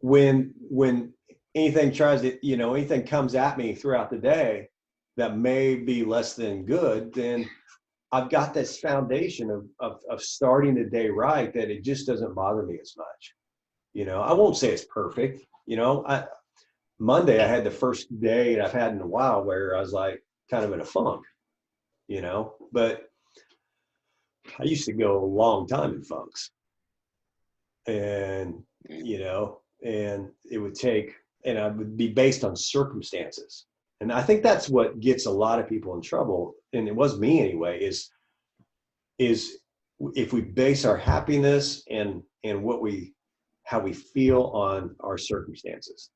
when anything anything comes at me throughout the day that may be less than good, then I've got this foundation of starting the day right, that it just doesn't bother me as much. I won't say it's perfect. Monday, I had the first day I've had in a while where I was like kind of in a funk, but I used to go a long time in funks, and, and it would take, and I would be based on circumstances. And I think that's what gets a lot of people in trouble. And it was me anyway, is if we base our happiness and how we feel on our circumstances.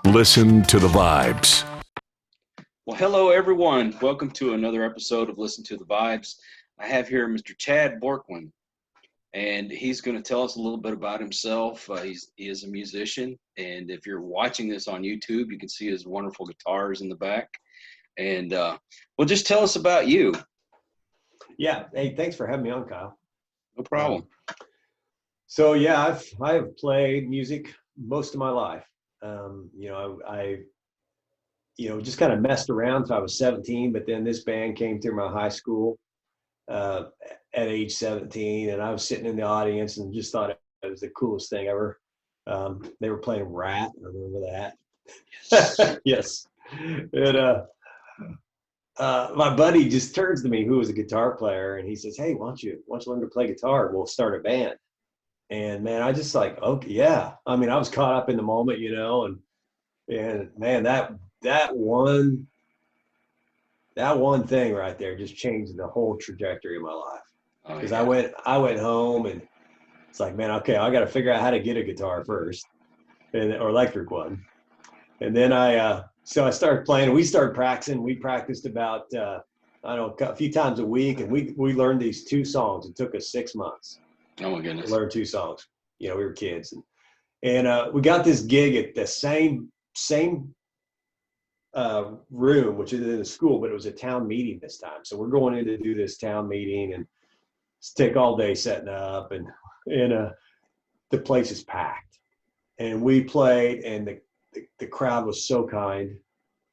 Listen to the Vibes. Well, hello, everyone. Welcome to another episode of Listen to the Vibes. I have here Mr. Chad Bourquin, and he's going to tell us a little bit about himself. He is a musician, and if you're watching this on YouTube, you can see his wonderful guitars in the back. And well, just tell us about you. Yeah. Hey, thanks for having me on, Kyle. No problem. So yeah, I've played music most of my life. I just kind of messed around until I was 17, but then this band came through my high school at age 17, and I was sitting in the audience and just thought it was the coolest thing ever. They were playing Rat. I remember that. Yes. Yes. And my buddy just turns to me, who was a guitar player, and he says, "Hey, why don't you learn to play guitar? We'll start a band." And man, I just like, okay, yeah. I mean, I was caught up in the moment, and man, that one thing right there just changed the whole trajectory of my life. Because I went home, and it's like, man, okay, I got to figure out how to get a guitar first, or electric one. And then so I started playing, and we started practicing. We practiced about, a few times a week, and we learned these 2 songs. It took us 6 months. Oh my goodness. To learn 2 songs. We were kids, and we got this gig at the same room, which is in the school, but it was a town meeting this time. So we're going in to do this town meeting, and take all day setting up, and the place is packed. And we played, and the crowd was so kind.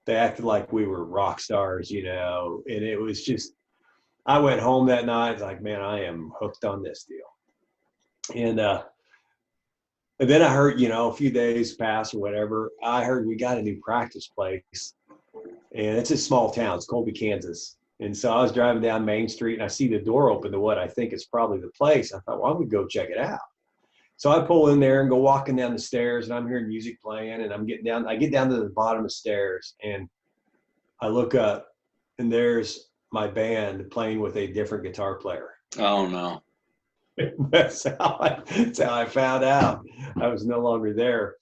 They acted like we were rock stars, and it was just, I went home that night like, man, I am hooked on this deal. And then I heard, a few days pass or whatever, I heard we got a new practice place, and it's a small town. It's Colby, Kansas. And so I was driving down Main Street, and I see the door open to what I think is probably the place. I thought, well, I'm gonna go check it out. So I pull in there and go walking down the stairs, and I'm hearing music playing, and I get down to the bottom of the stairs, and I look up, and there's my band playing with a different guitar player. Oh no. That's how I found out I was no longer there.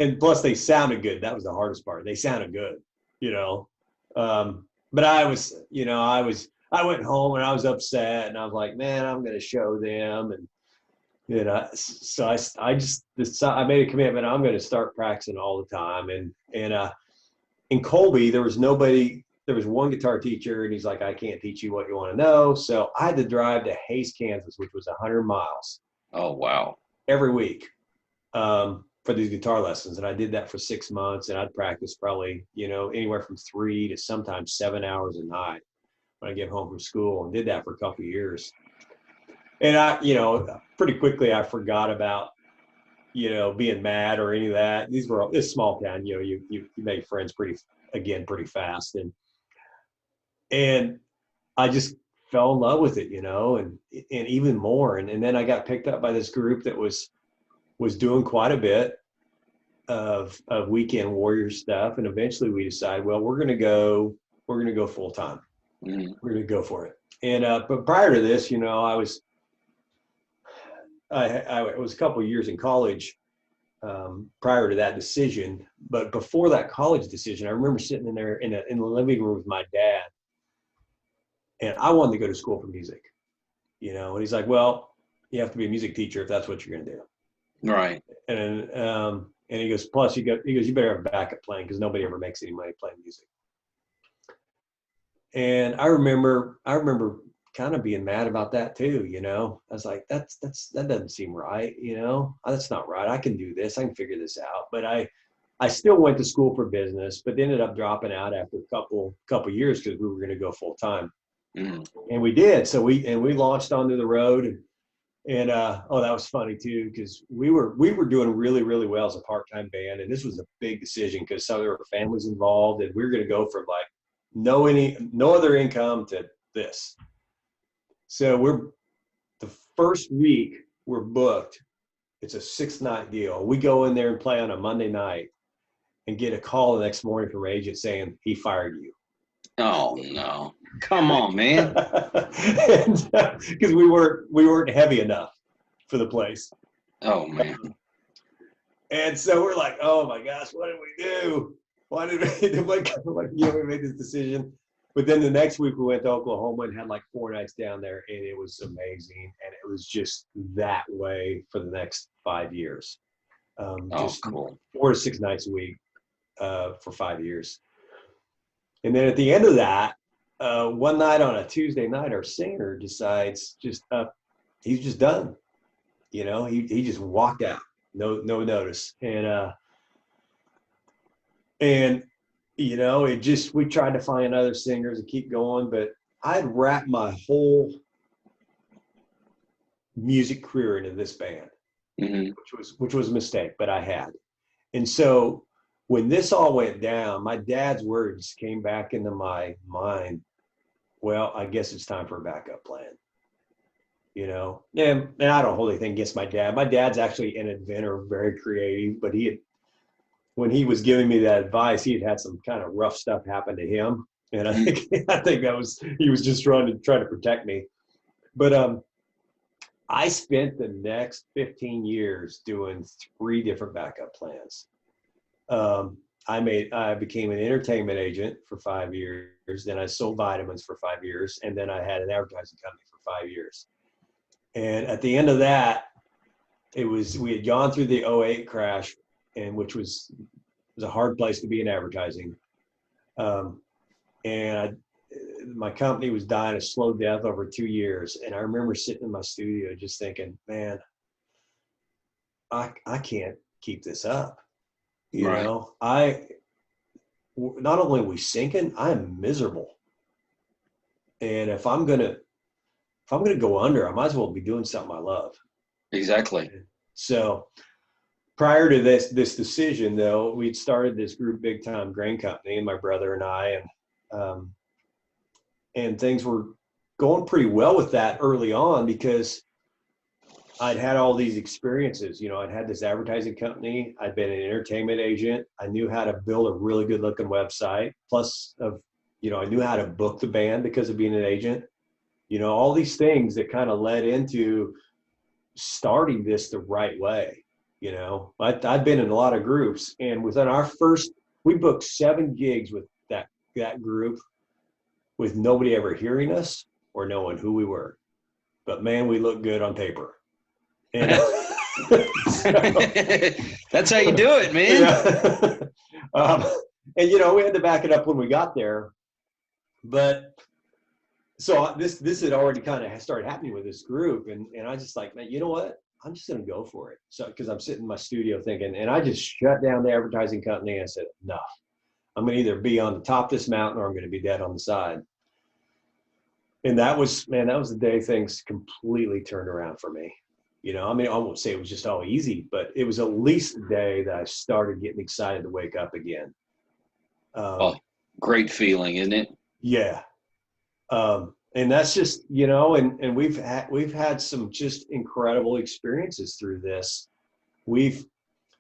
And plus, they sounded good. That was the hardest part. They sounded good, but I went home, and I was upset, and I was like, man, I'm going to show them. And, so I just decided, I made a commitment. I'm going to start practicing all the time. And in Colby, there was nobody. There was one guitar teacher, and he's like, I can't teach you what you want to know. So I had to drive to Hays, Kansas, which was 100 miles. Oh, wow. Every week for these guitar lessons. And I did that for 6 months, and I'd practice probably, anywhere from 3 to sometimes 7 hours a night when I get home from school, and did that for a couple of years. And I, pretty quickly I forgot about, being mad or any of that. This small town, you make friends pretty fast. And I just fell in love with it, and even more. And then I got picked up by this group that was doing quite a bit of weekend warrior stuff. And eventually we decided, well, we're going to go full time. Mm-hmm. We're going to go for it. And, but prior to this, I was a couple of years in college prior to that decision. But before that college decision, I remember sitting in there in the living room with my dad. And I wanted to go to school for music, and he's like, well, you have to be a music teacher if that's what you're going to do. Right. And he goes, plus you better have backup playing, because nobody ever makes any money playing music. And I remember kind of being mad about that too, you know. I was like, that doesn't seem right, you know. That's not right. I can do this. I can figure this out. But I still went to school for business, but ended up dropping out after a couple years because we were going to go full time. Mm. And we did. So we launched onto the road. And oh, that was funny too, because we were doing really, really well as a part-time band, and this was a big decision because some of our families involved, and we were going to go from like no other income to this. So the first week we're booked. It's a 6-night deal. We go in there and play on a Monday night, and get a call the next morning from an agent saying he fired you. Oh no! Come on, man. Because we weren't heavy enough for the place. Oh man. And so we're like, oh my gosh, what did we do? Why did we made this decision? But then the next week we went to Oklahoma and had like 4 nights down there, and it was amazing. And it was just that way for the next 5 years. Just cool. 4 to 6 nights a week for 5 years. And then at the end of that, one night on a Tuesday night, our singer decides he's just done. You know, he just walked out, no notice. And you know, we tried to find other singers and keep going, but I'd wrapped my whole music career into this band, which was a mistake, but I had. And so when this all went down, my dad's words came back into my mind. Well, I guess it's time for a backup plan. You know, and I don't hold anything against my dad. My dad's actually an inventor, very creative, but when he was giving me that advice, he had some kind of rough stuff happen to him. And I think he was just trying to protect me. But I spent the next 15 years doing 3 different backup plans. I became an entertainment agent for 5 years. Then I sold vitamins for 5 years. And then I had an advertising company for 5 years. And at the end of that, we had gone through the 2008 crash, and which was a hard place to be in advertising. And my company was dying a slow death over 2 years. And I remember sitting in my studio just thinking, man, I can't keep this up. You know, not only are we sinking, I'm miserable. And if I'm gonna go under, I might as well be doing something I love. Exactly. So prior to this decision, though, we'd started this group, Big Time Grain Company, and my brother and I, and things were going pretty well with that early on because I'd had all these experiences. You know, I'd had this advertising company. I'd been an entertainment agent. I knew how to build a really good looking website. Plus, I knew how to book the band because of being an agent. You know, all these things that kind of led into starting this the right way. You know, I'd been in a lot of groups, and within we booked 7 gigs with that group with nobody ever hearing us or knowing who we were. But man, we looked good on paper. And that's how you do it, man. Yeah. And you know, we had to back it up when we got there. But so this had already kind of started happening with this group, and I just like, man, you know what? I'm just gonna go for it. So because I'm sitting in my studio thinking, and I just shut down the advertising company and I said, no, I'm gonna either be on the top of this mountain or I'm gonna be dead on the side. And that was the day things completely turned around for me. You know, I mean, I won't say it was just all easy, but it was at least the day that I started getting excited to wake up again. Great feeling, isn't it? Yeah. And that's just, you know, and we've had some just incredible experiences through this. We've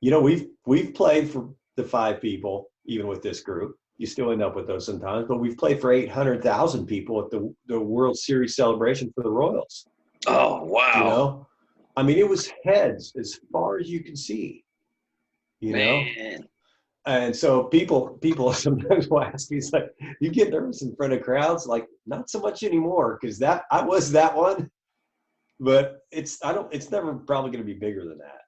played for the 5 people, even with this group. You still end up with those sometimes, but we've played for 800,000 people at the World Series celebration for the Royals. Oh, wow. You know, I mean, it was heads as far as you can see, you know? And so people sometimes will ask me, it's like, you get nervous in front of crowds? Like, not so much anymore, because I was that one, but it's never probably going to be bigger than that.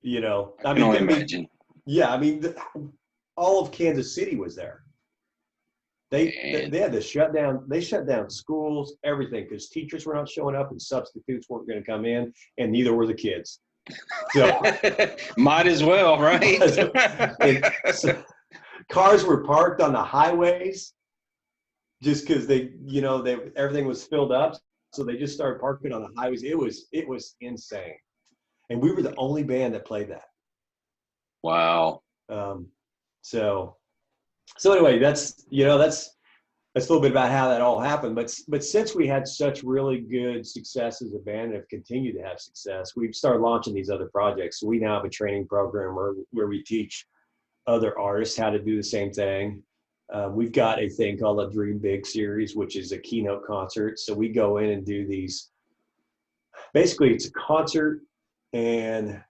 You know, I can only imagine. Yeah, I mean, all of Kansas City was there. They had to shut down. They shut down schools, everything, because teachers were not showing up and substitutes weren't going to come in, and neither were the kids. So might as well, right? so cars were parked on the highways just because everything was filled up. So they just started parking on the highways. It was insane, and we were the only band that played that. Wow. So anyway, that's a little bit about how that all happened. But since we had such really good success as a band and have continued to have success, we've started launching these other projects. So we now have a training program where we teach other artists how to do the same thing. We've got a thing called a Dream Big series, which is a keynote concert. So we go in and do these. Basically, it's a concert and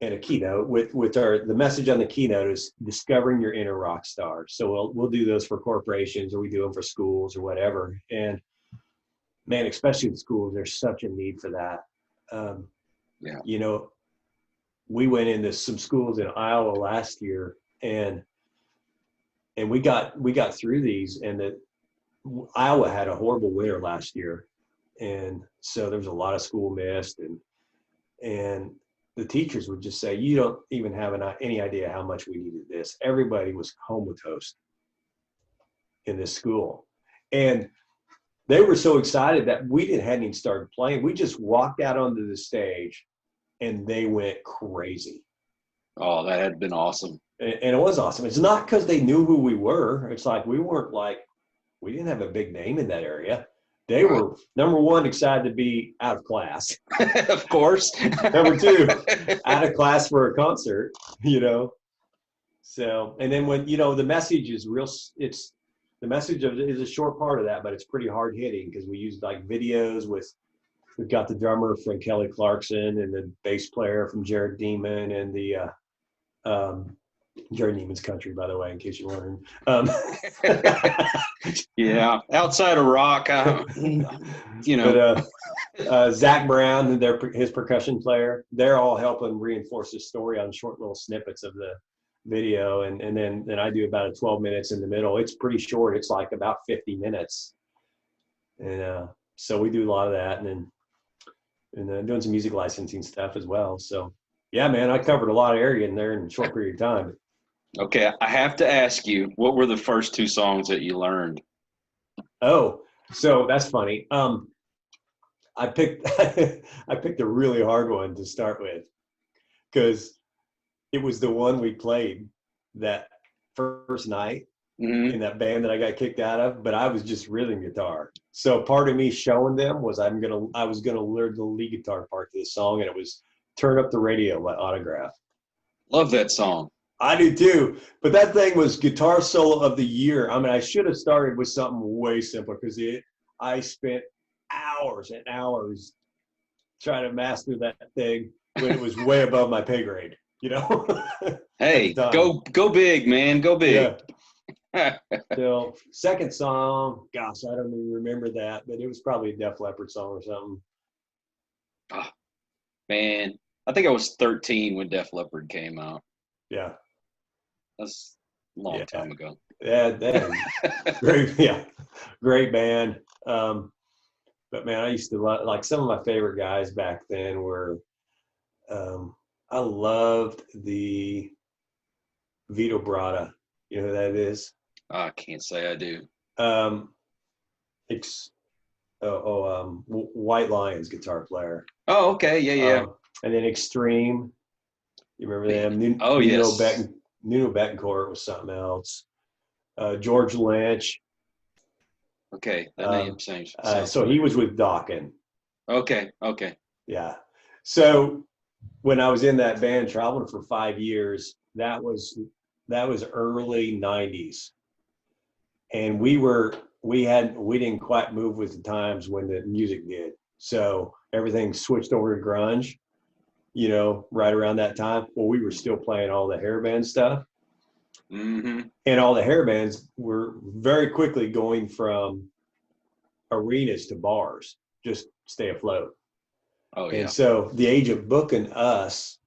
a keynote with the message on the keynote is discovering your inner rock star. So we'll do those for corporations, or we do them for schools or whatever. And man, especially in schools, there's such a need for that. We went into some schools in Iowa last year, and we got through these, and Iowa had a horrible winter last year, and so there was a lot of school missed, and the teachers would just say, you don't even have any idea how much we needed this. Everybody was comatose in this school. And they were so excited that hadn't even started playing. We just walked out onto the stage and they went crazy. Oh, that had been awesome. And it was awesome. It's not because they knew who we were. It's like we didn't have a big name in that area. They were, number one, excited to be out of class. Of course. Number two, out of class for a concert, So, and then when, the message is the message is a short part of that, but it's pretty hard hitting because we used like videos we've got the drummer from Kelly Clarkson and the bass player from Jared Demon and the, Jared Neiman's Country, by the way, in case you're wondering. Yeah, outside of rock, But Zach Brown, his percussion player, they're all helping reinforce the story on short little snippets of the video, and then I do about 12 minutes in the middle. It's pretty short. It's like about 50 minutes, and so we do a lot of that, and then doing some music licensing stuff as well. So yeah, man, I covered a lot of area in there in a short period of time. Okay, I have to ask you, what were the first two songs that you learned? Oh, so that's funny. I picked a really hard one to start with because it was the one we played that first night in that band that I got kicked out of, but I was just rhythm guitar. So part of me showing them was I was gonna learn the lead guitar part to the song, and it was Turn Up the Radio by Autograph. Love that song. I do too, but that thing was guitar solo of the year. I mean, I should have started with something way simpler because I spent hours and hours trying to master that thing when it was way above my pay grade, Hey, go big, man, go big. Yeah. So second song, gosh, I don't even remember that, but it was probably a Def Leppard song or something. Oh, man, I think I was 13 when Def Leppard came out. Yeah. That's a long time ago. Yeah, great, great band. But man, I used to like some of my favorite guys back then were, I loved the Vito Bratta. You know who that is? I can't say I do. White Lions guitar player. Oh, okay, yeah. And then Extreme. You remember them? Yes. Nuno Bettencourt was something else. George Lynch. Okay, that name sounds so he was with Dawkins. Okay. Yeah. So when I was in that band traveling for 5 years, that was early 90s. And we didn't quite move with the times when the music did. So everything switched over to grunge, right around that time. Well, we were still playing all the hair band stuff. Mm-hmm. And all the hair bands were very quickly going from arenas to bars, just stay afloat. Oh, yeah. And so the age of booking us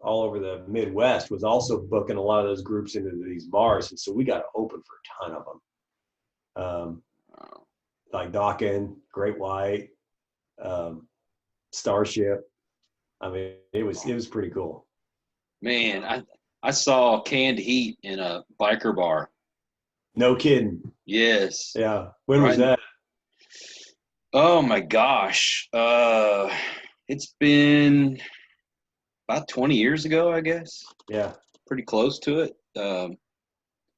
all over the Midwest was also booking a lot of those groups into these bars. And so we got to open for a ton of them. um, like Dawkins, Great White, Starship. I mean, it was pretty cool. Man, I saw Canned Heat in a biker bar. No kidding. Yes. Yeah. When was that? Oh my gosh. It's been about 20 years ago, I guess. Yeah. Pretty close to it.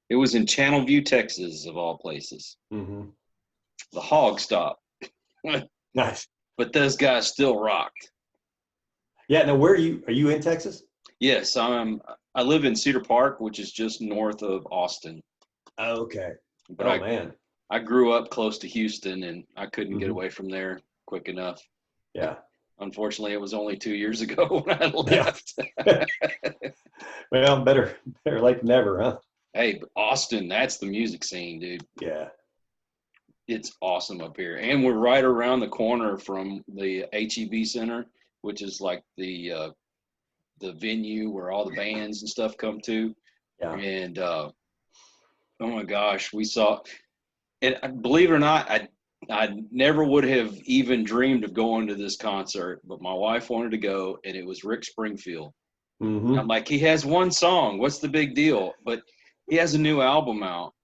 It was in Channelview, Texas, of all places. Mm-hmm. The Hog Stop. Nice. But those guys still rocked. Yeah. Now, where are you? Are you in Texas? Yes, I live in Cedar Park, which is just north of Austin. Oh, okay. But man. I grew up close to Houston, and I couldn't get Mm-hmm. away from there quick enough. Yeah. Unfortunately, it was only 2 years ago when I left. Yeah. Well, better late than never, huh? Hey, Austin, that's the music scene, dude. Yeah. It's awesome up here. And we're right around the corner from the HEB Center, which is like the venue where all the bands and stuff come to. Yeah. And oh my gosh, we saw, and believe it or not, I never would have even dreamed of going to this concert, but my wife wanted to go, and it was Rick Springfield. Mm-hmm. I'm like, he has one song. What's the big deal? But he has a new album out,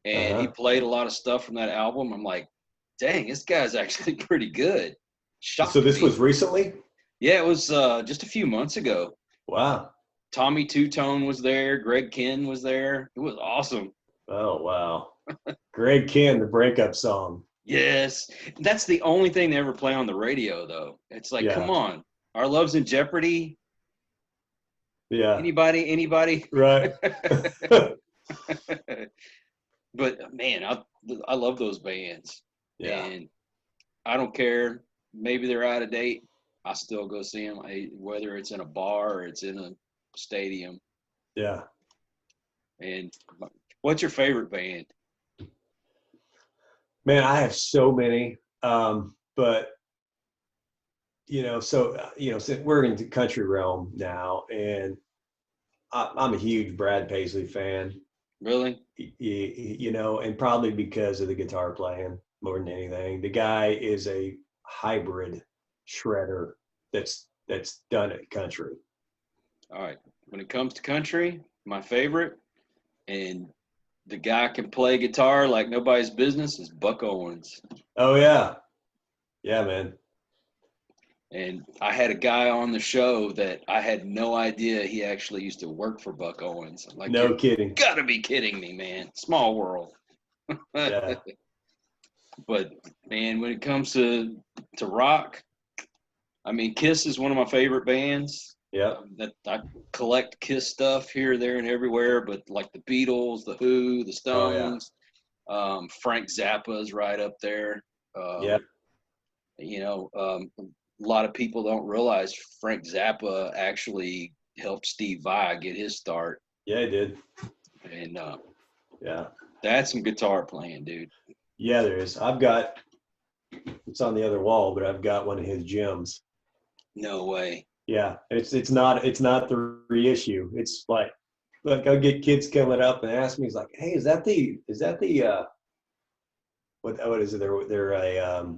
and he played a lot of stuff from that album. I'm like, dang, this guy's actually pretty good. Shocked So this me. was recently? Yeah, it was just a few months ago. Wow. Tommy Two-Tone was there. Greg Kihn was there. It was awesome. Oh, wow. Greg Kihn, the breakup song. Yes. That's the only thing they ever play on the radio, though. It's like, Yeah. come on. Our Love's in Jeopardy. Yeah. Anybody? Right. But, man, I love those bands. Yeah. And I don't care. Maybe they're out of date. I still go see them, whether it's in a bar or it's in a stadium. Yeah. And what's your favorite band? Man, I have so many. But since we're in the country realm now, and I'm a huge Brad Paisley fan. Really? And probably because of the guitar playing more than anything. The guy is a hybrid shredder that's done it country. All right. When it comes to country, my favorite, and the guy can play guitar like nobody's business, is Buck Owens. Oh yeah. Yeah, man. And I had a guy on the show that I had no idea he actually used to work for Buck Owens. I'm like, no kidding. Gotta be kidding me, man. Small world. Yeah. But man, when it comes to rock, I mean, Kiss is one of my favorite bands. Yeah. That I collect Kiss stuff here, there, and everywhere. But like the Beatles, the Who, the Stones, Frank Zappa is right up there. Yeah. A lot of people don't realize Frank Zappa actually helped Steve Vai get his start. Yeah, he did. And yeah, that's some guitar playing, dude. Yeah, there is. It's on the other wall, but I've got one of his gems. No way. Yeah, it's not the reissue. It's like I get kids coming up and ask me, he's like, hey, is that the what is it? They're a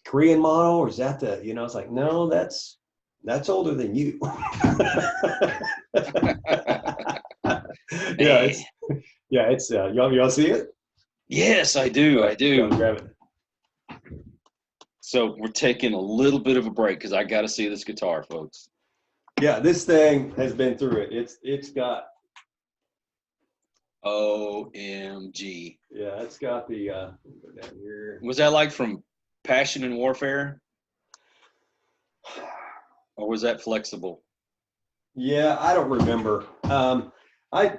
Korean model, or is that the, it's like, no, that's older than you. It's you want to see it? Yes, I do. I do. Go grab it. So we're taking a little bit of a break because I got to see this guitar, folks. Yeah, this thing has been through it. It's got OMG. Yeah, it's got the go down here. Was that like from Passion and Warfare? Or was that Flexible? Yeah, I don't remember. I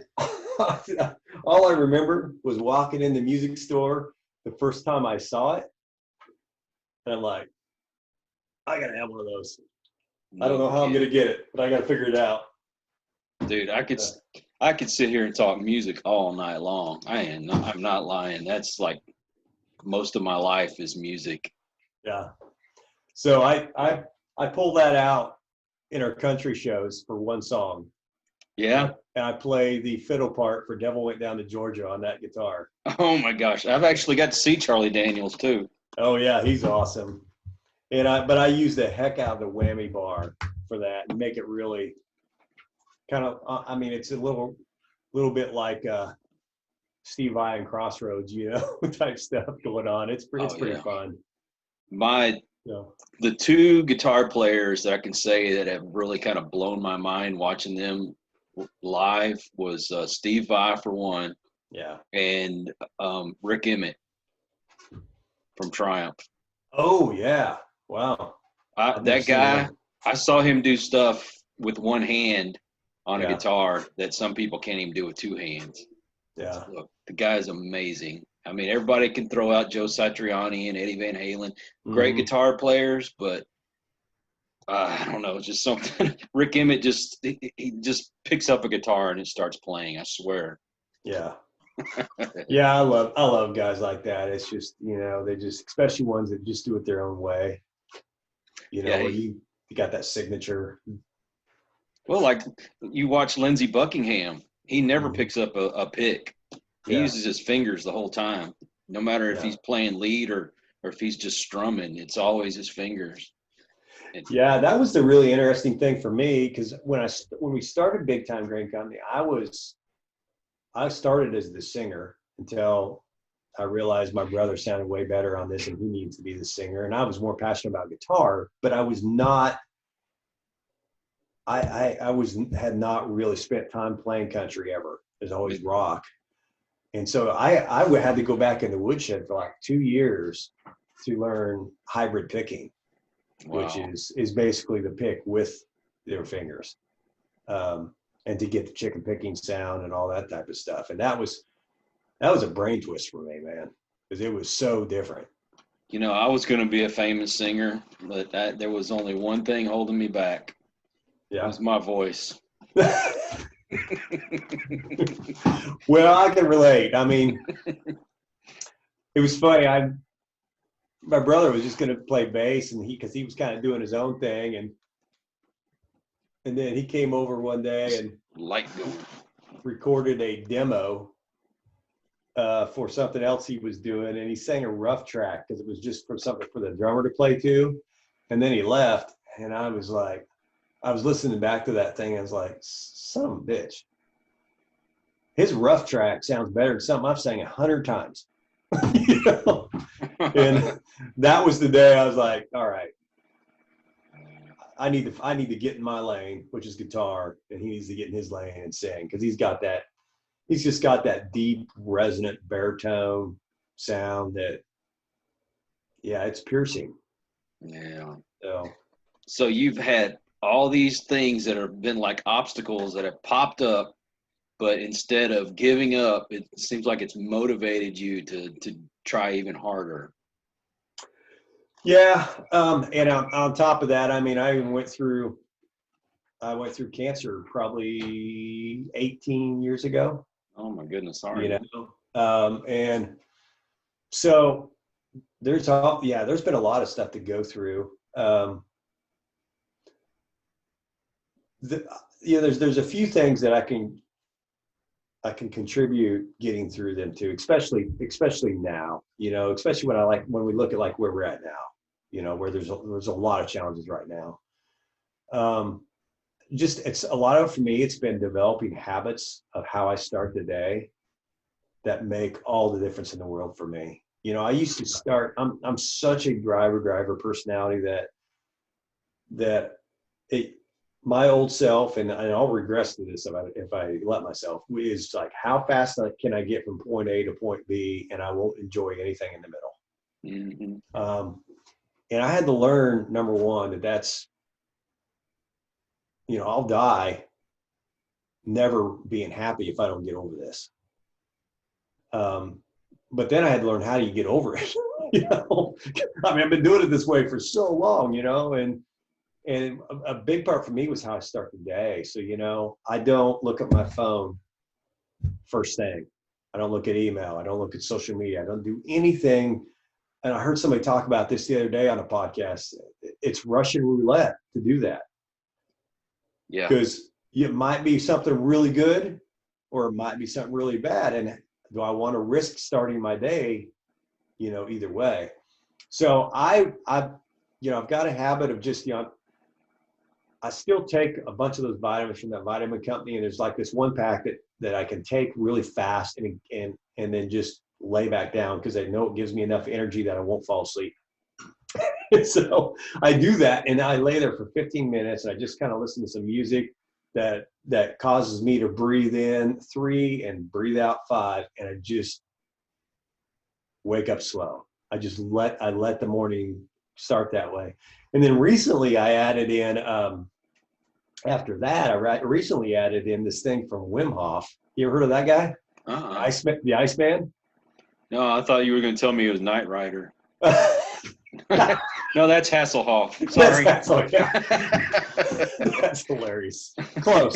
all I remember was walking in the music store the first time I saw it, and I'm like, I gotta have one of those. I don't know how I'm gonna get it, but I gotta figure it out. Dude, I could sit here and talk music all night long. I'm not lying. That's like most of my life is music. Yeah. So I pull that out in our country shows for one song. Yeah. And I play the fiddle part for Devil Went Down to Georgia on that guitar. Oh my gosh. I've actually got to see Charlie Daniels too. Oh yeah, he's awesome. But I use the heck out of the whammy bar for that and make it really kind of, I mean, it's a little bit like Steve Vai and Crossroads, type stuff going on. It's pretty fun. The two guitar players that I can say that have really kind of blown my mind watching them live was Steve Vai for one, and Rick Emmett from Triumph. Oh yeah, wow. That guy, I saw him do stuff with one hand on a guitar that some people can't even do with two hands. Yeah. Look, the guy's amazing. I mean, everybody can throw out Joe Satriani and Eddie Van Halen, great guitar players, but I don't know, just something. Rick Emmett he just picks up a guitar and it starts playing. I swear. Yeah. Yeah, I love guys like that. It's just, they just, especially ones that just do it their own way. Where you got that signature. Well, like you watch Lindsey Buckingham, he never picks up a pick. He uses his fingers the whole time, no matter if he's playing lead or if he's just strumming. It's always his fingers. Yeah, that was the really interesting thing for me, because when we started Big Time Grain Company, I started as the singer until I realized my brother sounded way better on this and he needs to be the singer. And I was more passionate about guitar, but I was not, had not really spent time playing country ever. It was always rock. And so I had to go back in the woodshed for like 2 years to learn hybrid picking, which is basically the pick with their fingers. And to get the chicken picking sound and all that type of stuff. And that was a brain twist for me, man, because it was so different. I was going to be a famous singer, but there was only one thing holding me back. Yeah. It was my voice. Well, I can relate. I mean, it was funny. My brother was just going to play bass, and because he was kind of doing his own thing, and then he came over one day and recorded a demo for something else he was doing, and he sang a rough track because it was just for something for the drummer to play to, and then he left, and I was listening back to that thing, and I was like, son of a bitch, his rough track sounds better than something I've sang 100 times. And that was the day I was like, all right, I need to get in my lane, which is guitar, and he needs to get in his lane and sing, because he's just got that deep, resonant baritone sound that, it's piercing. Yeah. So you've had all these things that have been like obstacles that have popped up, but instead of giving up, it seems like it's motivated you to try even harder. Yeah. And on top of that, I mean, I went through cancer probably 18 years ago. Oh my goodness. Sorry. And so there's been a lot of stuff to go through. There's a few things that I can contribute getting through them too, especially now, especially when we look at like where we're at now, where there's a lot of challenges right now. It's a lot of, for me, it's been developing habits of how I start the day that make all the difference in the world for me. I used to start, I'm such a driver personality that my old self, and I'll regress to this if I let myself, is like, how fast can I get from point A to point B, and I won't enjoy anything in the middle. Mm-hmm. And I had to learn, number one, that's, I'll die never being happy if I don't get over this. But then I had to learn, how do you get over it? I mean, I've been doing it this way for so long, and a big part for me was how I start the day. So, I don't look at my phone first thing. I don't look at email. I don't look at social media. I don't do anything. And I heard somebody talk about this the other day on a podcast. It's Russian roulette to do that. Yeah. Because it might be something really good or it might be something really bad. And do I want to risk starting my day, either way? So I've got a habit of just, I still take a bunch of those vitamins from that vitamin company. And there's like this one pack that I can take really fast and then just lay back down because I know it gives me enough energy that I won't fall asleep. So I do that and I lay there for 15 minutes and I just kind of listen to some music that causes me to breathe in 3 and breathe out 5. And I just wake up slow. I let the morning start that way. And then recently I added in, after that, I recently added in this thing from Wim Hof. You ever heard of that guy? The Iceman? No, I thought you were going to tell me it was Knight Rider. No, that's Hasselhoff. Sorry. That's hilarious. Close.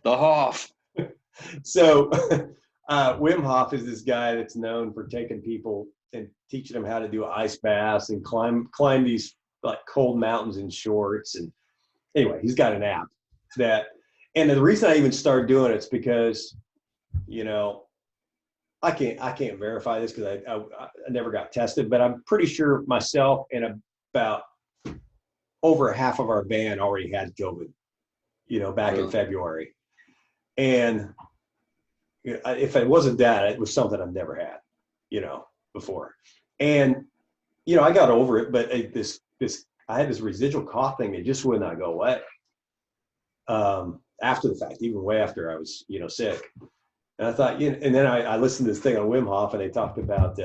The Hoff. So Wim Hof is this guy that's known for taking people and teaching them how to do ice baths and climb these like cold mountains in shorts. And anyway, he's got an app and the reason I even started doing it's because, I can't verify this because I never got tested, but I'm pretty sure myself and about over half of our band already had COVID, back in February. And if it wasn't that, it was something I've never had, before. And, I got over it, but I had this residual cough thing that just would not go away. After the fact, even way after I was, sick. And I thought, and then I listened to this thing on Wim Hof and they talked about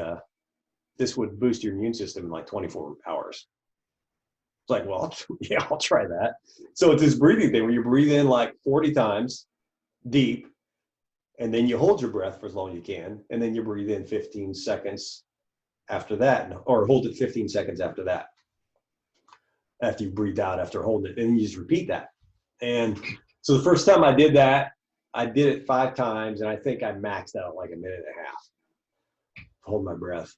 this would boost your immune system in like 24 hours. It's like, well, yeah, I'll try that. So it's this breathing thing where you breathe in like 40 times deep, and then you hold your breath for as long as you can, and then you breathe in 15 seconds after that, or hold it 15 seconds after that, after you breathe out after holding it, and you just repeat that. And so the first time I did that, I did it 5 times, and I think I maxed out like a minute and a half, hold my breath.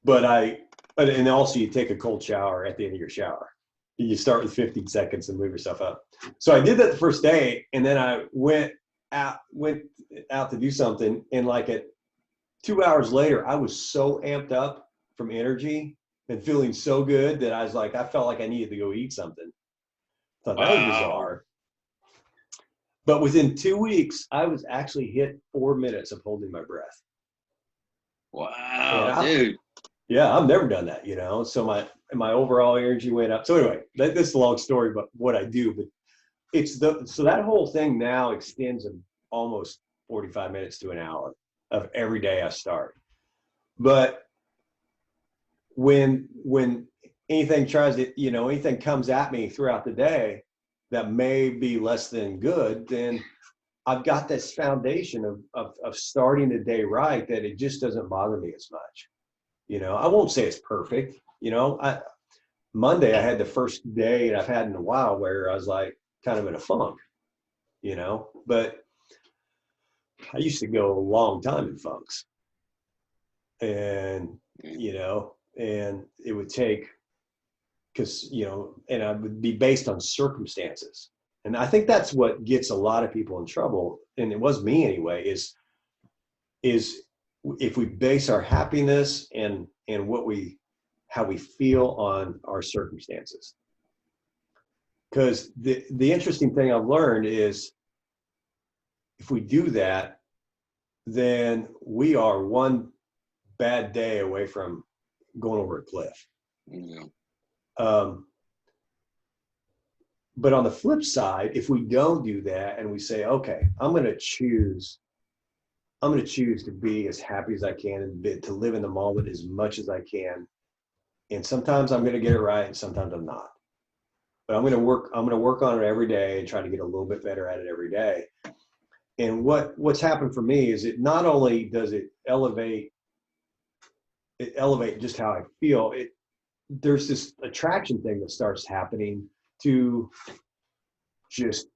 And also you take a cold shower at the end of your shower. You start with 15 seconds and move yourself up. So I did that the first day, and then I went out to do something, and like at 2 hours later, I was so amped up from energy and feeling so good that I felt like I needed to go eat something. Thought that was bizarre. But within 2 weeks, I was actually hit 4 minutes of holding my breath. Wow, dude. Yeah, I've never done that, So my overall energy went up. So anyway, this is a long story about what I do, but so that whole thing now extends of almost 45 minutes to an hour of every day I start. But when anything anything comes at me throughout the day that may be less than good, then I've got this foundation of starting the day right that it just doesn't bother me as much. I won't say it's perfect. Monday I had the first day and I've had in a while where I was like kind of in a funk, but I used to go a long time in funks. And, and it would take, because, and I would be based on circumstances. And I think that's what gets a lot of people in trouble. And it was me anyway, is if we base our happiness and how we feel on our circumstances. Because the interesting thing I've learned is if we do that, then we are one bad day away from going over a cliff. Yeah. But on the flip side, if we don't do that and we say, okay, I'm going to choose to be as happy as I can and to live in the moment as much as I can. And sometimes I'm going to get it right and sometimes I'm not. But I'm going to work on it every day and try to get a little bit better at it every day. And what's happened for me is it not only does it elevate just how I feel, there's this attraction thing that starts happening to just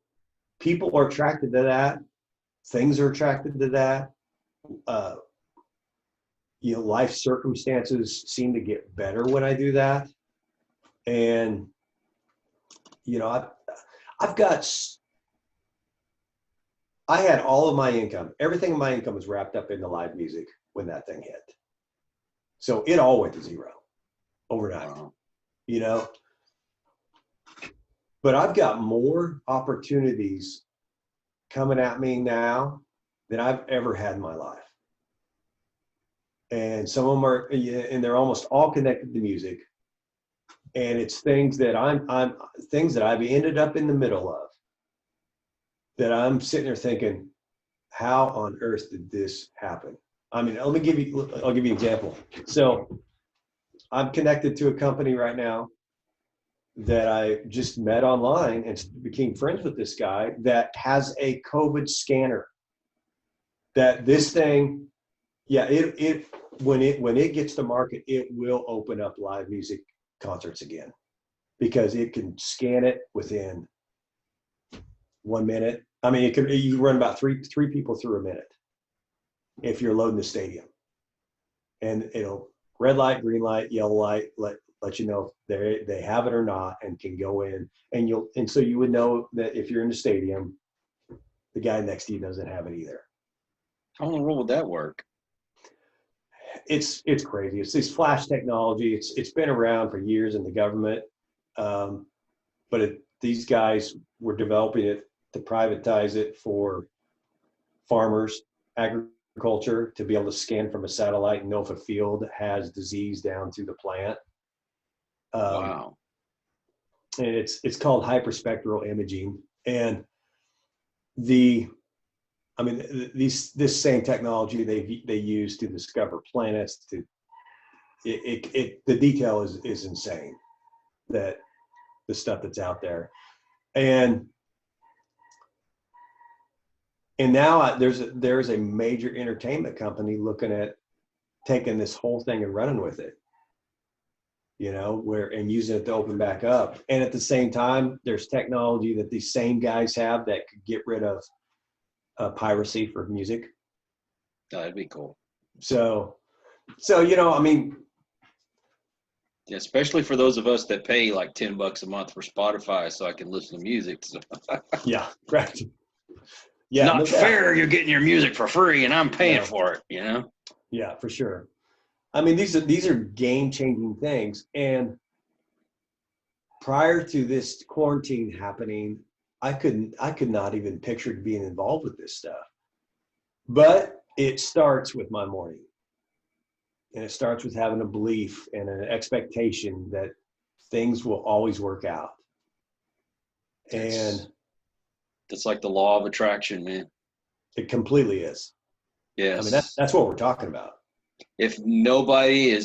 people are attracted to that. Things are attracted to that. Life circumstances seem to get better when I do that. And you know, I've got, I had all of my income, everything in my income was wrapped up into live music when that thing hit. So it all went to zero overnight, Wow. you know, but I've got more opportunities coming at me now than I've ever had in my life. And some of them are, and they're almost all connected to music. And it's things that things that I've ended up in the middle of that I'm sitting there thinking, how on earth did this happen? I mean, I'll give you an example. So I'm connected to a company right now that I just met online and became friends with this guy that has a COVID scanner. That this thing, yeah, when it gets to market, it will open up live music concerts again because it can scan it within 1 minute. I mean, you can run about three people through a minute if you're loading the stadium, and it'll red light, green light, yellow light, let you know if they have it or not, and can go in, and so you would know that if you're in the stadium, the guy next to you doesn't have it either. How in the world would that work? It's crazy. It's this flash technology. It's been around for years in the government, but these guys were developing it to privatize it for farmers, agriculture, to be able to scan from a satellite and know if a field has disease down to the plant. Wow. And it's called hyperspectral imaging. And this same technology they use to discover planets. The detail is insane, that the stuff that's out there. And now there's a major entertainment company looking at taking this whole thing and running with it, you know, and using it to open back up. And at the same time, there's technology that these same guys have that could get rid of piracy for music. Oh, that'd be cool. So, you know, I mean, Yeah, especially for those of us that pay like $10 a month for Spotify so I can listen to music. So. yeah, right. Yeah, Yeah, not fair. You're getting your music for free and I'm paying for it, you know? Yeah, for sure. I mean, these are game-changing things. And prior to this quarantine happening, I could not even picture being involved with this stuff. But it starts with my morning. And it starts with having a belief and an expectation that things will always work out. And that's like the law of attraction, man. It completely is. Yes. I mean, that's what we're talking about. If nobody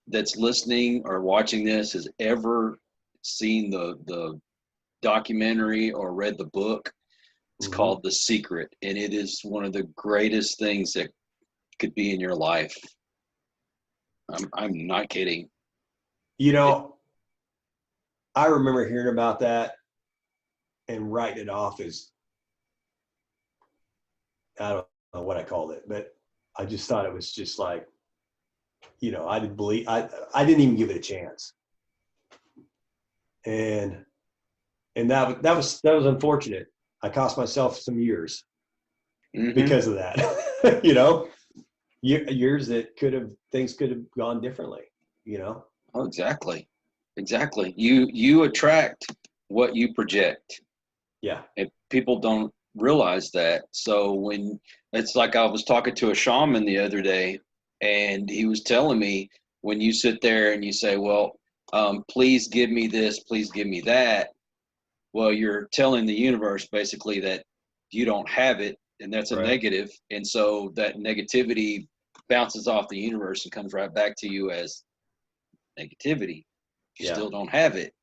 that's listening or watching this has ever seen the documentary or read the book, it's called The Secret, and it is one of the greatest things that could be in your life. I'm not kidding. You know, I remember hearing about that and writing it off as, I don't know what I called it, but I just thought it was just like, you know, I didn't even give it a chance. And that was unfortunate. I cost myself some years because of that. You know, years that things could have gone differently, you know? Oh, exactly. You attract what you project. Yeah. And people don't realize that. So when it's like, I was talking to a shaman the other day, and he was telling me, when you sit there and you say, well, please give me this, please give me that. Well, you're telling the universe basically that you don't have it, and that's a negative. And so that negativity bounces off the universe and comes right back to you as negativity. You still don't have it.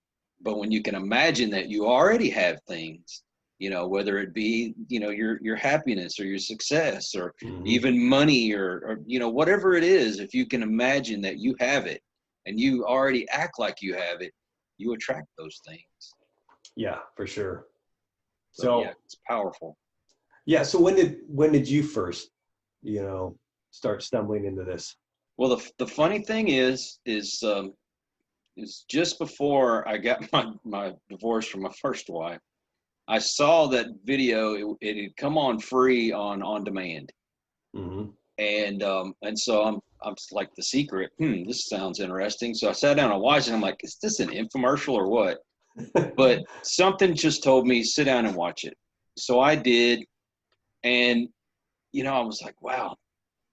But when you can imagine that you already have things, you know, whether it be, you know, your happiness or your success or even money or, you know, whatever it is, if you can imagine that you have it and you already act like you have it, you attract those things. Yeah, for sure. So yeah, it's powerful. Yeah. So when did you first, you know, start stumbling into this? Well, the funny thing is it's just before I got my divorce from my first wife. I saw that video. It had come on free on demand. Mm-hmm. And so I'm just like, The Secret. This sounds interesting. So I sat down and watched it. I'm like, is this an infomercial or what? But something just told me, sit down and watch it. So I did. And, I was like, wow,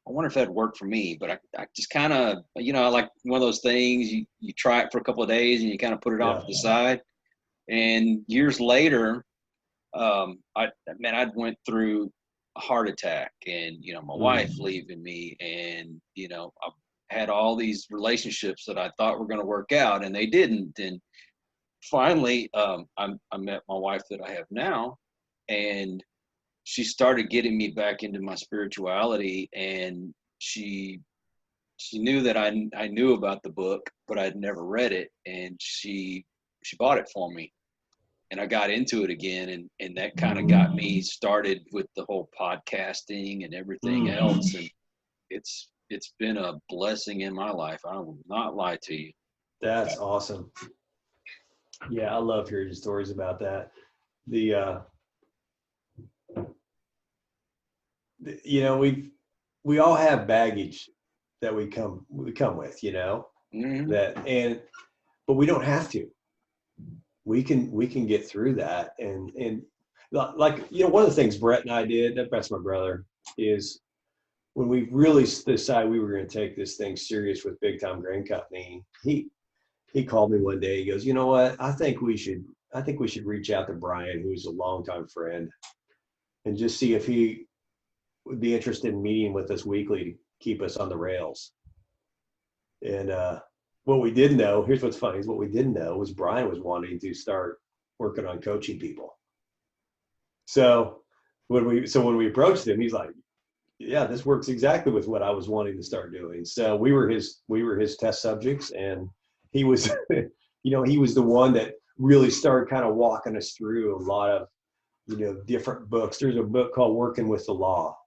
I wonder if that'd work for me. But I just kind of, like one of those things, you try it for a couple of days and you kind of put it off to the side. And years later, I went through a heart attack and, my wife leaving me, and, I had all these relationships that I thought were going to work out, and they didn't. And finally, I met my wife that I have now, and she started getting me back into my spirituality, and she knew that I knew about the book, but I'd never read it, and she bought it for me. And I got into it again, and that kind of got me started with the whole podcasting and everything else. And it's been a blessing in my life. I will not lie to you. That's awesome. Yeah, I love hearing stories about that. We all have baggage that we come with, but we don't have to. We can get through that, and like, one of the things Brett and I did, Brett's my brother, is when we really decided we were going to take this thing serious with Big Time Grain Company, he called me one day. He goes, you know what? I think we should reach out to Brian, who's a longtime friend, and just see if he would be interested in meeting with us weekly to keep us on the rails. And what we didn't know, here's what's funny, is what we didn't know was Brian was wanting to start working on coaching people. So when we approached him, he's like, yeah, this works exactly with what I was wanting to start doing. So we were his test subjects, and he was, he was the one that really started kind of walking us through a lot of, different books. There's a book called Working with the Law.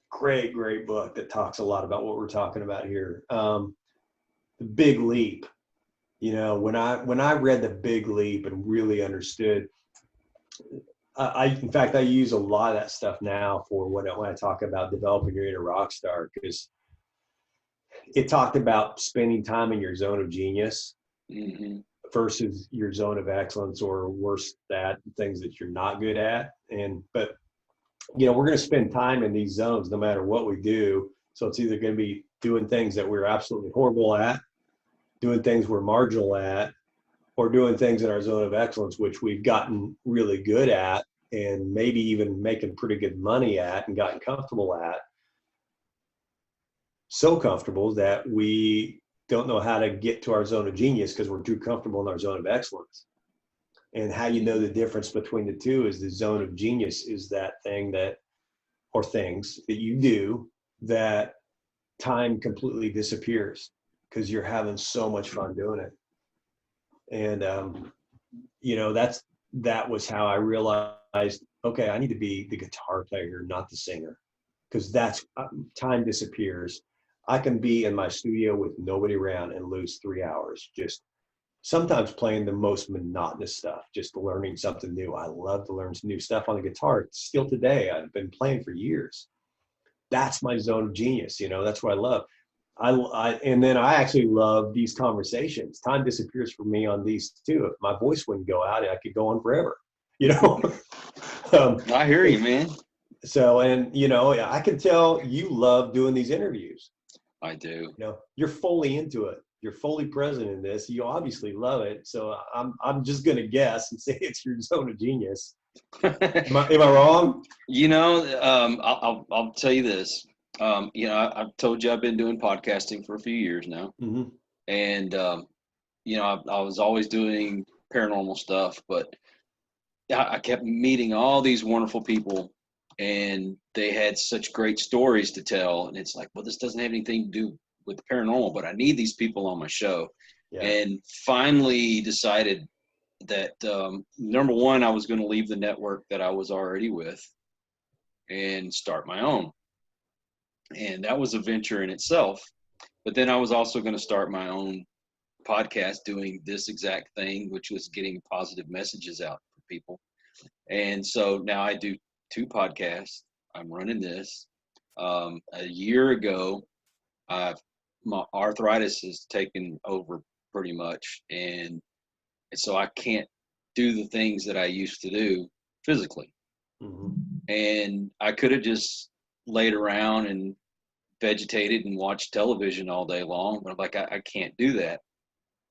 Great book that talks a lot about what we're talking about here. The Big Leap. When I read The Big Leap and really understood, in fact, I use a lot of that stuff now for when I talk about developing your inner rock star, because it talked about spending time in your zone of genius versus your zone of excellence, or worse, that things that you're not good at. But we're going to spend time in these zones no matter what we do. So it's either going to be doing things that we're absolutely horrible at, doing things we're marginal at, or doing things in our zone of excellence, which we've gotten really good at, and maybe even making pretty good money at and gotten comfortable at. So comfortable that we don't know how to get to our zone of genius because we're too comfortable in our zone of excellence. And how you know the difference between the two is the zone of genius is that thing or things that you do that time completely disappears because you're having so much fun doing it. And, that was how I realized, okay, I need to be the guitar player, not the singer, because that's time disappears. I can be in my studio with nobody around and lose 3 hours, just sometimes playing the most monotonous stuff, just learning something new. I love to learn some new stuff on the guitar. Still today, I've been playing for years. That's my zone of genius. That's what I love. And then I actually love these conversations. Time disappears for me on these too. If my voice wouldn't go out, I could go on forever, I hear you, man. So, and I can tell you love doing these interviews. I do. You're fully into it. You're fully present in this. You obviously love it. So I'm just going to guess and say it's your zone of genius. Am I wrong? I'll tell you this. I've told you I've been doing podcasting for a few years now. Mm-hmm. And, I was always doing paranormal stuff, but I kept meeting all these wonderful people, and they had such great stories to tell. And it's like, well, this doesn't have anything to do with the paranormal, but I need these people on my show. Yeah. And finally decided that, number one, I was going to leave the network that I was already with and start my own. And that was a venture in itself. But then I was also going to start my own podcast doing this exact thing, which was getting positive messages out for people. And so now I do 2 podcasts. I'm running this. A year ago, my arthritis has taken over pretty much, and so I can't do the things that I used to do physically. Mm-hmm. And I could have just laid around and vegetated and watched television all day long, but I'm like, I can't do that.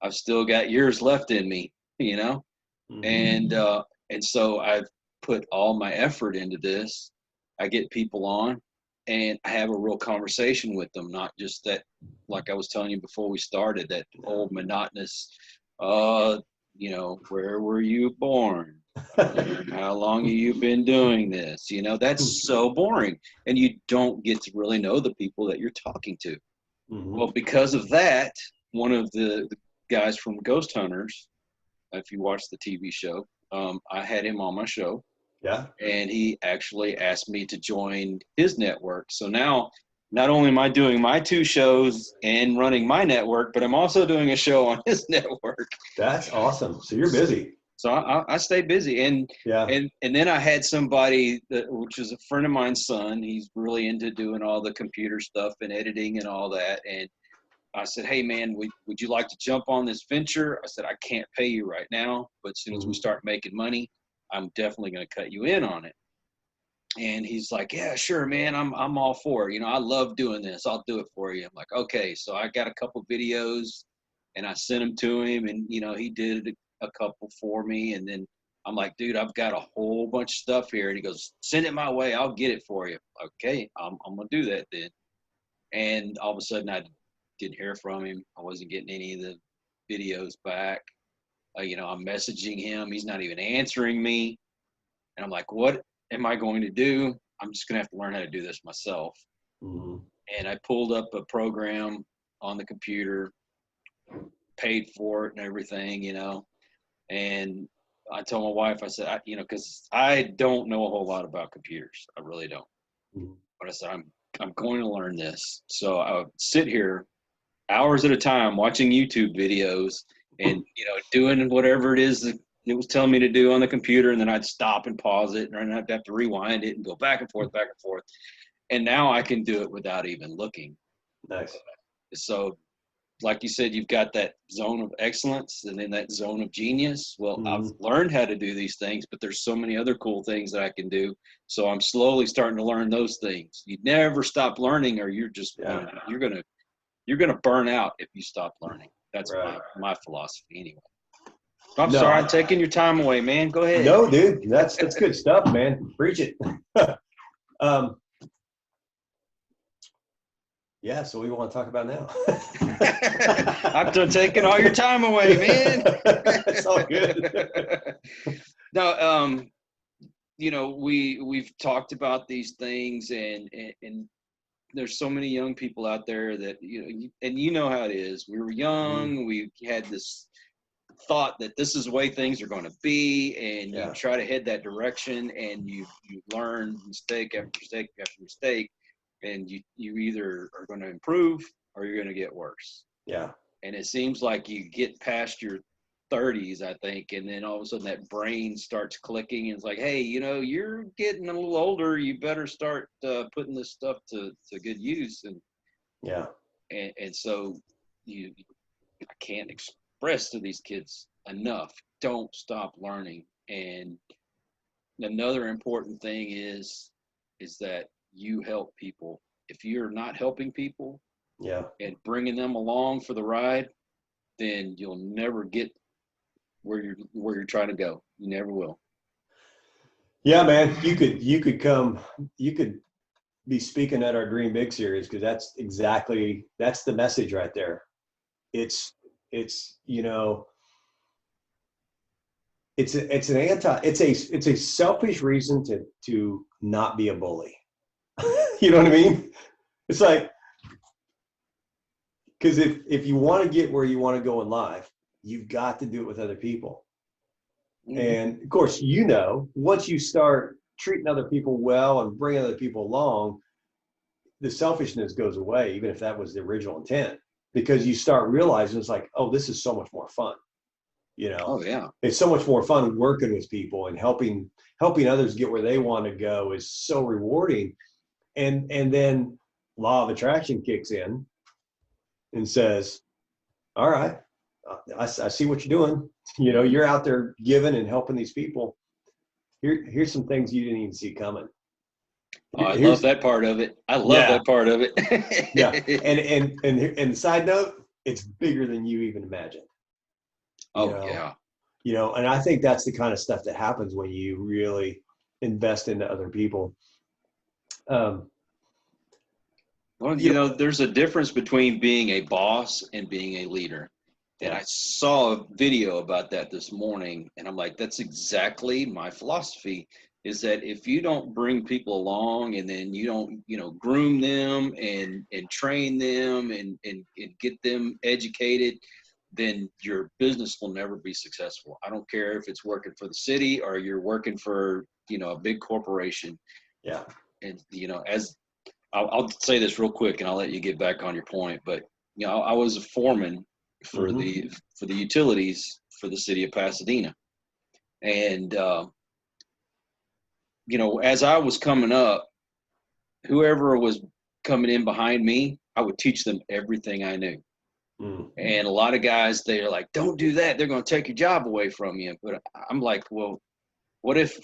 I've still got years left in me, you know? Mm-hmm. And so I've put all my effort into this. I get people on and I have a real conversation with them, not just that, like I was telling you before we started, that old monotonous, where were you born? How long have you been doing this? That's so boring. And you don't get to really know the people that you're talking to. Mm-hmm. Well, because of that, one of the guys from Ghost Hunters, if you watch the TV show, I had him on my show. Yeah. And he actually asked me to join his network. So now, not only am I doing my 2 shows and running my network, but I'm also doing a show on his network. That's awesome. So you're busy. So I stay busy. And then I had somebody which is a friend of mine's son. He's really into doing all the computer stuff and editing and all that. And I said, hey, man, would you like to jump on this venture? I said, I can't pay you right now, but as soon as we start making money, I'm definitely going to cut you in on it. And he's like, yeah, sure, man. I'm all for it. I love doing this. I'll do it for you. I'm like, okay. So I got a couple videos and I sent them to him, and, he did a couple for me. And then I'm like, dude, I've got a whole bunch of stuff here. And he goes, send it my way. I'll get it for you. Okay. I'm going to do that then. And all of a sudden I didn't hear from him. I wasn't getting any of the videos back. I'm messaging him. He's not even answering me. And I'm like, what am I going to do? I'm just going to have to learn how to do this myself. Mm-hmm. And I pulled up a program on the computer, paid for it and everything, and I told my wife, I said, because I don't know a whole lot about computers. I really don't. Mm-hmm. But I said, I'm going to learn this. So I would sit here hours at a time watching YouTube videos and, doing whatever it is that it was telling me to do on the computer. And then I'd stop and pause it, and I'd have to rewind it and go back and forth, back and forth. And now I can do it without even looking. Nice. So like you said, you've got that zone of excellence and then that zone of genius. Well, I've learned how to do these things, but there's so many other cool things that I can do. So I'm slowly starting to learn those things. You never stop learning, or you're just you're gonna burn out if you stop learning. That's right. my philosophy anyway. I'm sorry, I'm taking your time away, man. Go ahead. No, dude, that's good stuff, man. Preach it. Yeah, so what do you want to talk about now? I'm done taking all your time away, man. It's all good. No, we've talked about these things, and there's so many young people out there that, and you know how it is. We were young. We had this thought that this is the way things are going to be, and you try to head that direction, and you learn mistake after mistake after mistake. And you either are going to improve or you're going to get worse. Yeah. And it seems like you get past your 30s, I think, and then all of a sudden that brain starts clicking, and it's like, hey, you're getting a little older. You better start putting this stuff to good use. And so I can't express to these kids enough. Don't stop learning. And another important thing is that you help people. If you're not helping people and bringing them along for the ride, then you'll never get where you're trying to go. You never will. Yeah, man, you could be speaking at our Dream Big series, because that's the message right there. It's it's a selfish reason to not be a bully. You know what I mean? It's like, because if you want to get where you want to go in life, you've got to do it with other people. And of course, once you start treating other people well and bringing other people along, the selfishness goes away, even if that was the original intent. because you start realizing it's like, oh, this is so much more fun. Oh yeah. It's so much more fun working with people and helping others get where they want to go is so rewarding. And then law of attraction kicks in and says, all right, I see what you're doing. You're out there giving and helping these people. Here's some things you didn't even see coming. Oh, I love that part of it. I love that part of it. Yeah. And side note, it's bigger than you even imagined. Yeah. And I think that's the kind of stuff that happens when you really invest into other people. Well, there's a difference between being a boss and being a leader. And I saw a video about that this morning, and I'm like, that's exactly my philosophy, is that if you don't bring people along and then you don't, groom them and train them and get them educated, then your business will never be successful. I don't care if it's working for the city or you're working for, a big corporation. Yeah. And, as I'll say this real quick and I'll let you get back on your point, but, I was a foreman for the utilities for the city of Pasadena. And, as I was coming up, whoever was coming in behind me, I would teach them everything I knew. And a lot of guys, they're like, don't do that. They're going to take your job away from you. But I'm like, well, what if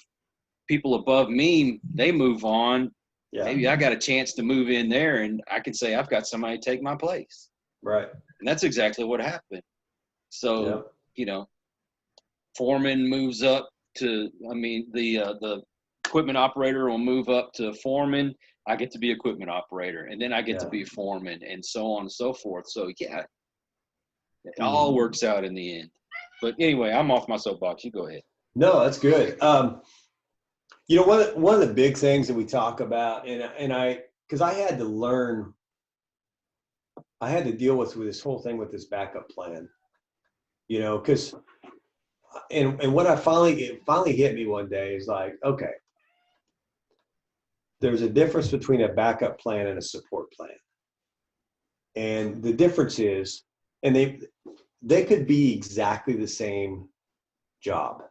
people above me, they move on? Yeah. Maybe I got a chance to move in there and I can say, I've got somebody to take my place. Right. And that's exactly what happened. So, foreman moves up to, the equipment operator will move up to foreman. I get to be equipment operator, and then I get to be foreman, and so on and so forth. So it all works out in the end. But anyway, I'm off my soapbox. You go ahead. No, that's good. One of the big things that we talk about, because I had to learn, I had to deal with this whole thing with this backup plan, because, and what it finally hit me one day is like, okay, there's a difference between a backup plan and a support plan. And the difference is, and they could be exactly the same job.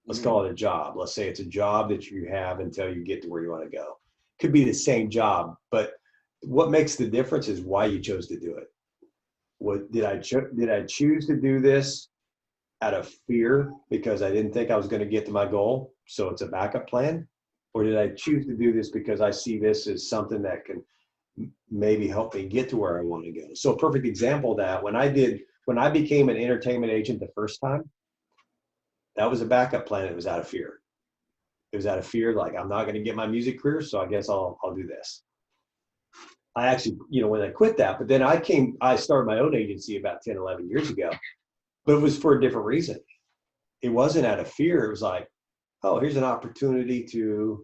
Let's call it a job. Let's say it's a job that you have until you get to where you want to go. Could be the same job, but what makes the difference is why you chose to do it. What did I choose to do this out of fear because I didn't think I was going to get to my goal, so it's a backup plan? Or did I choose to do this because I see this as something that can maybe help me get to where I want to go? So a perfect example of that, when I became an entertainment agent the first time, that was a backup plan. It was out of fear. It was out of fear, like, I'm not going to get my music career, so I guess I'll do this. I actually, when I quit that, but then I started my own agency about 10, 11 years ago, but it was for a different reason. It wasn't out of fear. It was like, oh, here's an opportunity to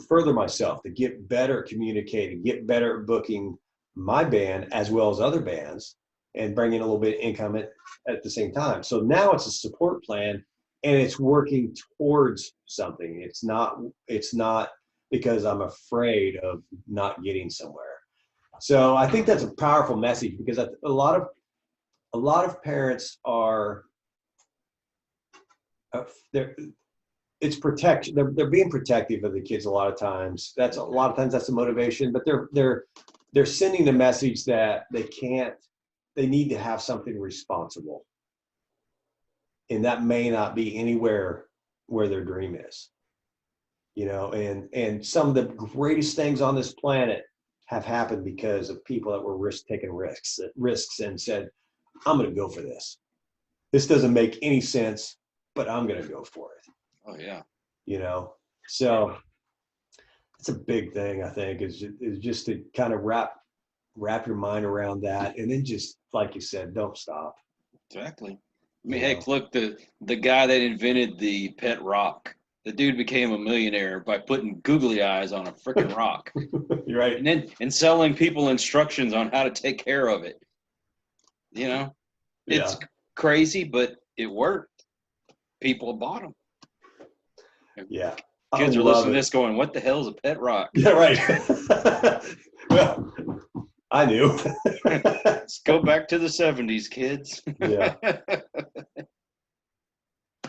further myself, to get better at communicating, get better at booking my band as well as other bands, and bring in a little bit of income at the same time. So now it's a support plan, and it's working towards something. It's not because I'm afraid of not getting somewhere. So I think that's a powerful message, because a lot of parents are it's protection. They're being protective of the kids a lot of times. That's the motivation, but they're sending a message that they need to have something responsible. And that may not be anywhere where their dream is. And some of the greatest things on this planet have happened because of people that were taking risks and said, I'm going to go for this. This doesn't make any sense, but I'm going to go for it. Oh yeah. So it's a big thing, I think, is just to kind of wrap your mind around that. And then just, like you said, don't stop. Exactly. I mean, heck, look, the guy that invented the pet rock, the dude became a millionaire by putting googly eyes on a freaking rock. You're right. And selling people instructions on how to take care of it. It's crazy, but it worked. People bought them. Yeah. Kids are listening to this going, what the hell is a pet rock? Yeah, right. Well, I knew. It's go back to the 70s, kids. Yeah.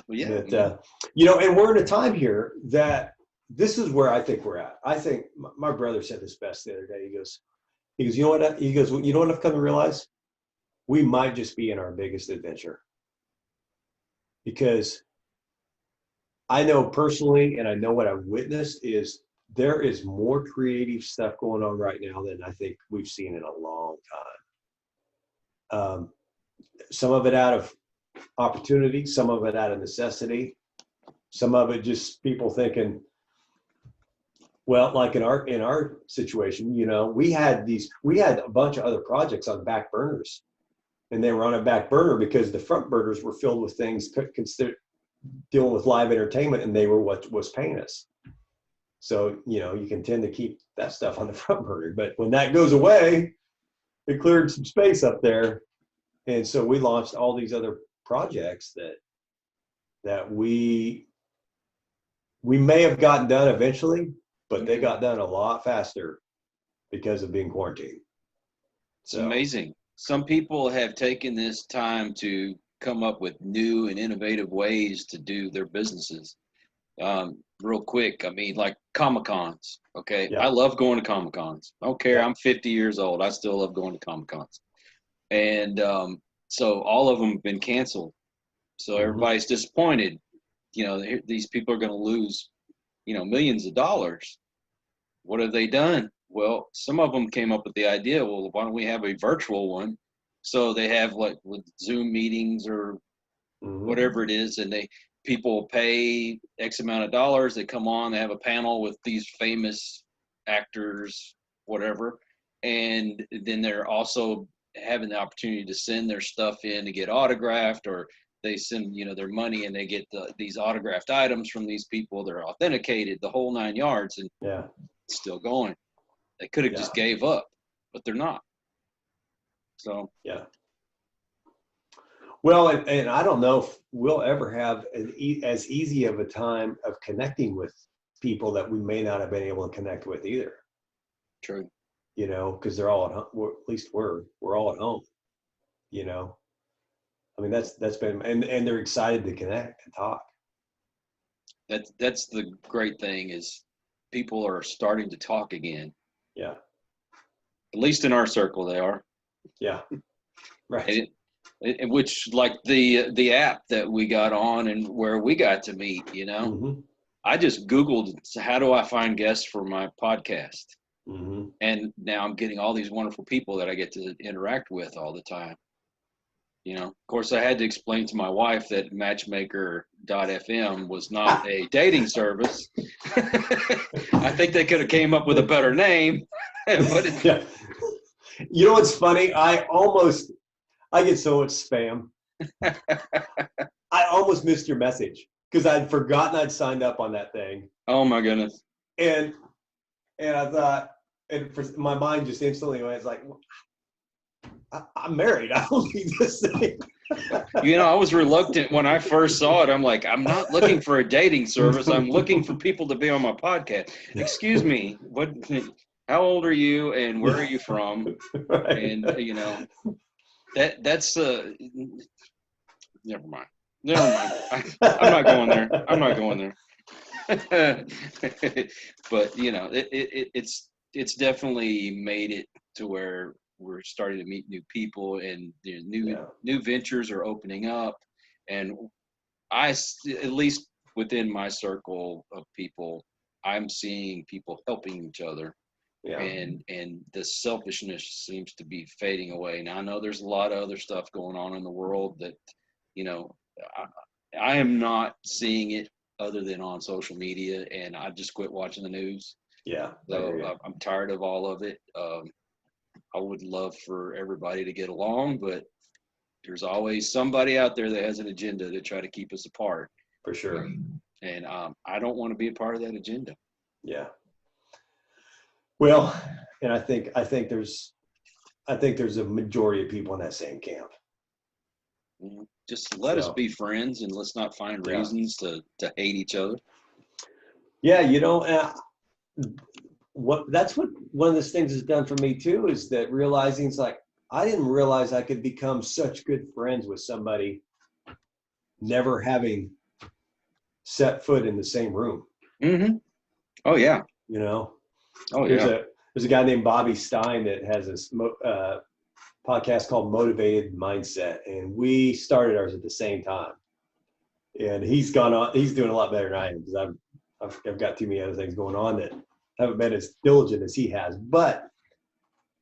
Well, yeah. That, you know, and we're in a time here that this is where I think we're at. I think my brother said this best the other day. He goes, you know what? He goes, you know what I've come to realize? We might just be in our biggest adventure. Because I know personally, and I know what I've witnessed, is there is more creative stuff going on right now than I think we've seen in a long time. Some of it out of opportunity, some of it out of necessity, some of it just people thinking, well, like in our situation, you know, we had a bunch of other projects on back burners, and they were on a back burner because the front burners were filled with things dealing with live entertainment, and they were what was paying us. So, you know, you can tend to keep that stuff on the front burner, but when that goes away, it cleared some space up there. And so we launched all these other projects that we may have gotten done eventually, but they got done a lot faster because of being quarantined. It's amazing. Some people have taken this time to come up with new and innovative ways to do their businesses. Real quick, I mean, like Comic-Cons, okay? Yeah. I love going to Comic-Cons. I don't care. Yeah. I'm 50 years old. I still love going to Comic-Cons. And so all of them have been canceled. So everybody's disappointed. You know, these people are going to lose, you know, millions of dollars. What have they done? Well, some of them came up with the idea, well, why don't we have a virtual one? So they have like with Zoom meetings or whatever it is, and people pay X amount of dollars. They come on, they have a panel with these famous actors, whatever. And then they're also having the opportunity to send their stuff in to get autographed, or they send, you know, their money and they get these autographed items from these people. They're authenticated, the whole 9 yards, and it's still going. They could have just gave up, but they're not. So yeah. Well, and I don't know if we'll ever have as easy of a time of connecting with people that we may not have been able to connect with either. True. You know, because they're all at home. At least we're all at home. You know, I mean that's been and they're excited to connect and talk. That's the great thing is people are starting to talk again. Yeah. At least in our circle, they are. Yeah. Right. Which, like the app that we got on and where we got to meet, you know, I just Googled, how do I find guests for my podcast? And now I'm getting all these wonderful people that I get to interact with all the time. You know, of course, I had to explain to my wife that Matchmaker.fm was not a dating service. I think they could have came up with a better name. But yeah. You know what's funny? I get so much spam. I almost missed your message because I'd forgotten I'd signed up on that thing. Oh my goodness. And I thought, and my mind just instantly went, it's like, I'm married. I don't need this thing. You know, I was reluctant when I first saw it. I'm like, I'm not looking for a dating service. I'm looking for people to be on my podcast. Excuse me, how old are you and where are you from? Right. And you know, that's never mind. I'm not going there. I'm not going there. But you know, it's definitely made it to where we're starting to meet new people, and new ventures are opening up. And at least within my circle of people, I'm seeing people helping each other. Yeah. And the selfishness seems to be fading away. Now I know there's a lot of other stuff going on in the world that, you know, I am not seeing it other than on social media, and I just quit watching the news. Yeah. So I'm tired of all of it. I would love for everybody to get along, but there's always somebody out there that has an agenda to try to keep us apart. For sure. And I don't want to be a part of that agenda. Yeah. Well, and I think there's a majority of people in that same camp. Just let us be friends, and let's not find reasons to hate each other. Yeah, you know, that's what one of those things has done for me too, is that realizing it's like, I didn't realize I could become such good friends with somebody never having set foot in the same room. Mm-hmm. Oh yeah. You know, Oh there's yeah. a guy named Bobby Stein that has this podcast called Motivated Mindset, and we started ours at the same time. And he's gone on. He's doing a lot better than I am because I've got too many other things going on that haven't been as diligent as he has. But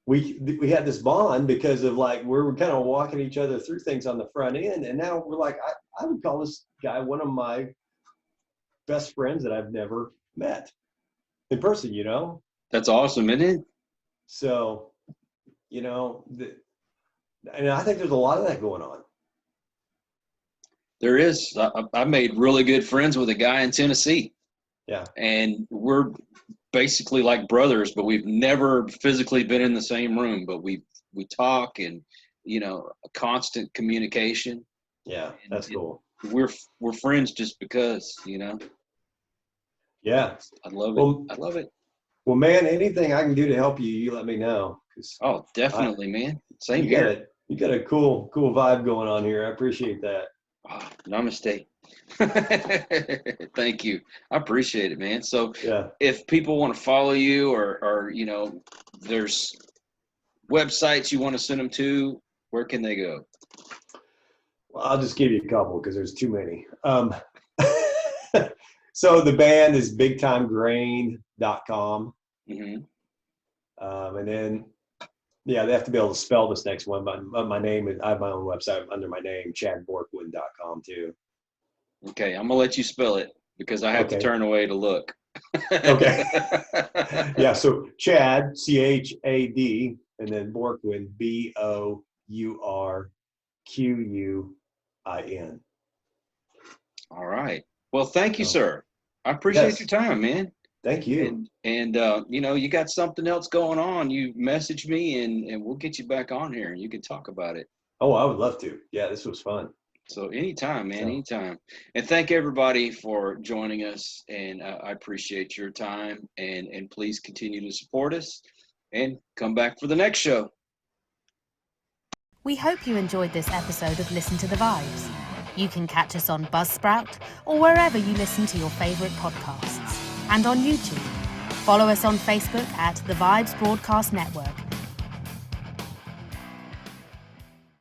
we had this bond because of like we were kind of walking each other through things on the front end, and now we're like I would call this guy one of my best friends that I've never met in person. You know, That's awesome, isn't it? so you know, and I think there's a lot of that going on. There is. I made really good friends with a guy in Tennessee. Yeah. And we're basically like brothers, but we've never physically been in the same room, but we talk and, you know, a constant communication. Yeah, that's cool. We're friends just because, you know. Yeah. I love it. Well, I love it. Well, man, anything I can do to help you, you let me know. Oh, definitely, man. Same here. You got a cool vibe going on here. I appreciate that. Oh, namaste. Thank you. I appreciate it, man. So Yeah. if people want to follow you or, you know, there's websites you want to send them to, where can they go? Well, I'll just give you a couple because there's too many. So the band is bigtimegrain.com. Mm-hmm. And then, yeah, they have to be able to spell this next one, but my name is, I have my own website under my name, chadborquin.com too. Okay, I'm gonna let you spell it because I have to turn away to look. Okay. Yeah, so Chad, C-H-A-D, and then Bourquin, B-O-U-R-Q-U-I-N. All right. Well, thank you, sir. I appreciate your time, man. Thank you. And you know, you got something else going on, you message me and we'll get you back on here and you can talk about it. Oh, I would love to. Yeah, this was fun. So anytime, man, anytime. And thank everybody for joining us. And I appreciate your time. And please continue to support us and come back for the next show. We hope you enjoyed this episode of Listen to the Vibes. You can catch us on Buzzsprout or wherever you listen to your favorite podcasts. And on YouTube. Follow us on Facebook at The Vibes Broadcast Network